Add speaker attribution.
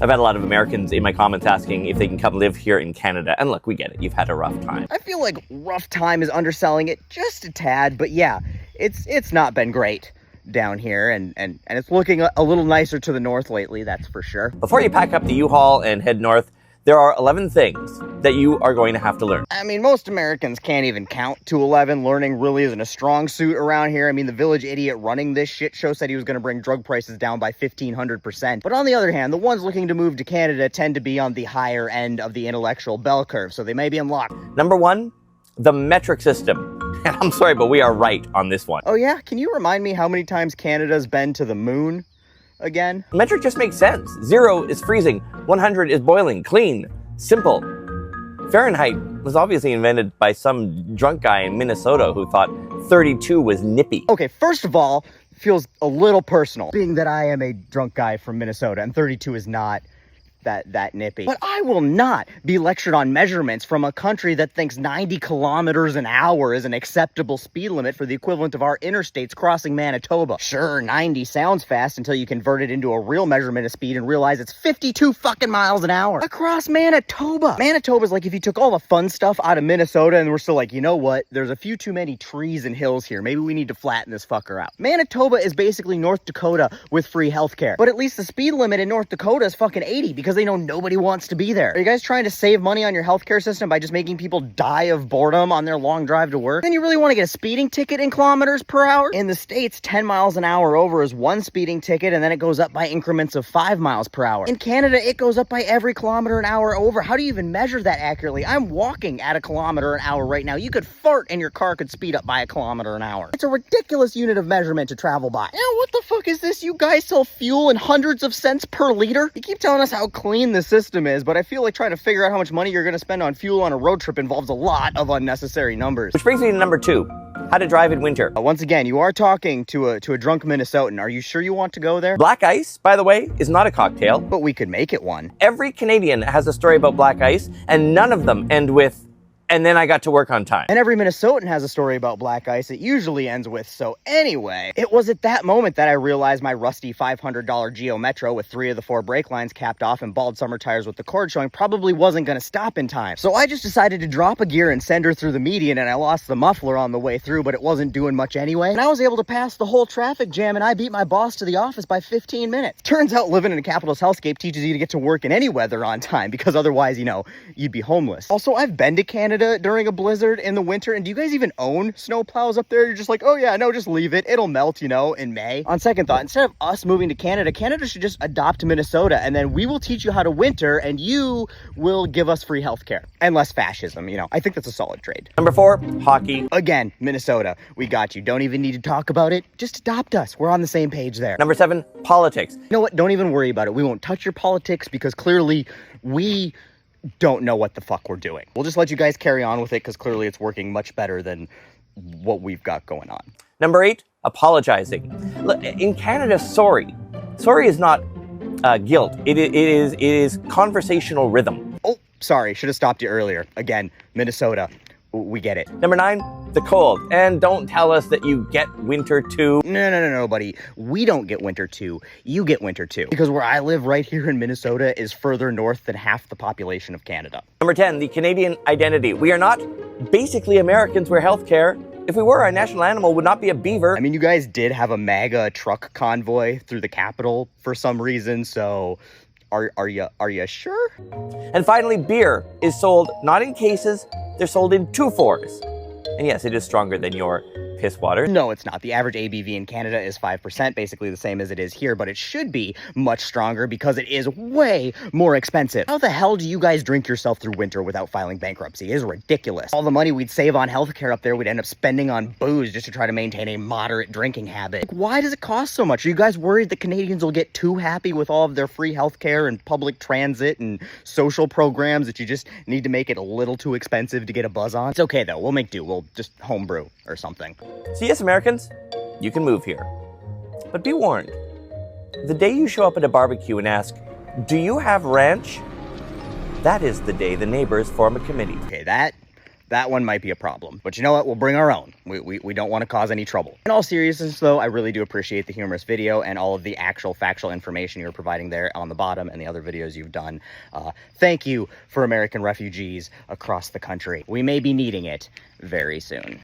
Speaker 1: I've had a lot of Americans in my comments asking if they can come live here in Canada. And look, we get it. You've had a rough time.
Speaker 2: I feel like rough time is underselling it just a tad, but yeah, it's not been great down here, and it's looking a little nicer to the north lately, that's for sure.
Speaker 1: Before you pack up the U-Haul and head north, there are 11 things that you are going to have to learn.
Speaker 2: I mean, most Americans can't even count to 11. Learning really isn't a strong suit around here. I mean, the village idiot running this shit show said he was going to bring drug prices down by 1,500%. But on the other hand, the ones looking to move to Canada tend to be on the higher end of the intellectual bell curve, so they may be unlocked.
Speaker 1: Number 1, the metric system. And I'm sorry, but we are right on this one.
Speaker 2: Oh yeah? Can you remind me how many times Canada's been to the moon again?
Speaker 1: Metric just makes sense. 0 is freezing, 100 is boiling, clean, simple. Fahrenheit was obviously invented by some drunk guy in Minnesota who thought 32 was nippy.
Speaker 2: Okay, first of all, feels a little personal, being that I am a drunk guy from Minnesota and 32 is not that nippy. But I will not be lectured on measurements from a country that thinks 90 kilometers an hour is an acceptable speed limit for the equivalent of our interstates crossing Manitoba. Sure, 90 sounds fast until you convert it into a real measurement of speed and realize it's 52 fucking miles an hour across Manitoba. Manitoba's like if you took all the fun stuff out of Minnesota and we're still like, you know what? There's a few too many trees and hills here. Maybe we need to flatten this fucker out. Manitoba is basically North Dakota with free healthcare. But at least the speed limit in North Dakota is fucking 80 because they know nobody wants to be there. Are you guys trying to save money on your healthcare system by just making people die of boredom on their long drive to work? Then you really want to get a speeding ticket in kilometers per hour? In the States, 10 miles an hour over is one speeding ticket, and then it goes up by increments of 5 miles per hour. In Canada, it goes up by every kilometer an hour over. How do you even measure that accurately? I'm walking at a kilometer an hour right now. You could fart and your car could speed up by a kilometer an hour. It's a ridiculous unit of measurement to travel by. What the fuck is this? You guys sell fuel in hundreds of cents per liter? You keep telling us how clean the system is, but I feel like trying to figure out how much money you're going to spend on fuel on a road trip involves a lot of unnecessary numbers.
Speaker 1: Which brings me to number 2, how to drive in winter.
Speaker 2: Once again, you are talking to a drunk Minnesotan. Are you sure you want to go there?
Speaker 1: Black ice, by the way, is not a cocktail.
Speaker 2: But we could make it one.
Speaker 1: Every Canadian has a story about black ice, and none of them end with, and then I got to work on time.
Speaker 2: And every Minnesotan has a story about black ice. It usually ends with, so anyway. It was at that moment that I realized my rusty $500 Geo Metro with 3 of the 4 brake lines capped off and bald summer tires with the cord showing probably wasn't going to stop in time. So I just decided to drop a gear and send her through the median, and I lost the muffler on the way through, but it wasn't doing much anyway. And I was able to pass the whole traffic jam, and I beat my boss to the office by 15 minutes. Turns out living in a capitalist hellscape teaches you to get to work in any weather on time, because otherwise, you know, you'd be homeless. Also, I've been to Canada during a blizzard in the winter, and do you guys even own snow plows up there? You're just like, oh yeah, no, just leave it. It'll melt, you know, in May. On second thought, instead of us moving to Canada, Canada should just adopt Minnesota, and then we will teach you how to winter, and you will give us free healthcare. And less fascism, you know. I think that's a solid trade.
Speaker 1: Number 4, hockey.
Speaker 2: Again, Minnesota, we got you. Don't even need to talk about it. Just adopt us. We're on the same page there.
Speaker 1: Number 7, politics.
Speaker 2: You know what? Don't even worry about it. We won't touch your politics because clearly we don't know what the fuck we're doing. We'll just let you guys carry on with it because clearly it's working much better than what we've got going on.
Speaker 1: Number 8, apologizing. Look, in Canada, sorry is not guilt. It is conversational rhythm.
Speaker 2: Oh, sorry, should have stopped you earlier. Again, Minnesota, we get it.
Speaker 1: Number 9, the cold. And don't tell us that you get winter too.
Speaker 2: No, buddy. We don't get winter too. You get winter too. Because where I live right here in Minnesota is further north than half the population of Canada.
Speaker 1: Number 10, the Canadian identity. We are not basically Americans. We're healthcare. If we were, our national animal would not be a beaver.
Speaker 2: I mean, you guys did have a MAGA truck convoy through the Capitol for some reason, so are you sure?
Speaker 1: And finally, beer is sold not in cases, they're sold in 2-4s. And yes, it is stronger than your piss water.
Speaker 2: No, it's not. The average ABV in Canada is 5%, basically the same as it is here, but it should be much stronger because it is way more expensive. How the hell do you guys drink yourself through winter without filing bankruptcy? It is ridiculous. All the money we'd save on healthcare up there, we'd end up spending on booze just to try to maintain a moderate drinking habit. Like, why does it cost so much? Are you guys worried that Canadians will get too happy with all of their free healthcare and public transit and social programs that you just need to make it a little too expensive to get a buzz on? It's okay though, we'll make do. We'll just homebrew or something.
Speaker 1: So yes, Americans, you can move here. But be warned, the day you show up at a barbecue and ask, do you have ranch? That is the day the neighbors form a committee.
Speaker 2: Okay, that That one might be a problem. But you know what? We'll bring our own. We don't want to cause any trouble. In all seriousness, though, I really do appreciate the humorous video and all of the actual factual information you're providing there on the bottom and the other videos you've done. Thank you for American refugees across the country. We may be needing it very soon.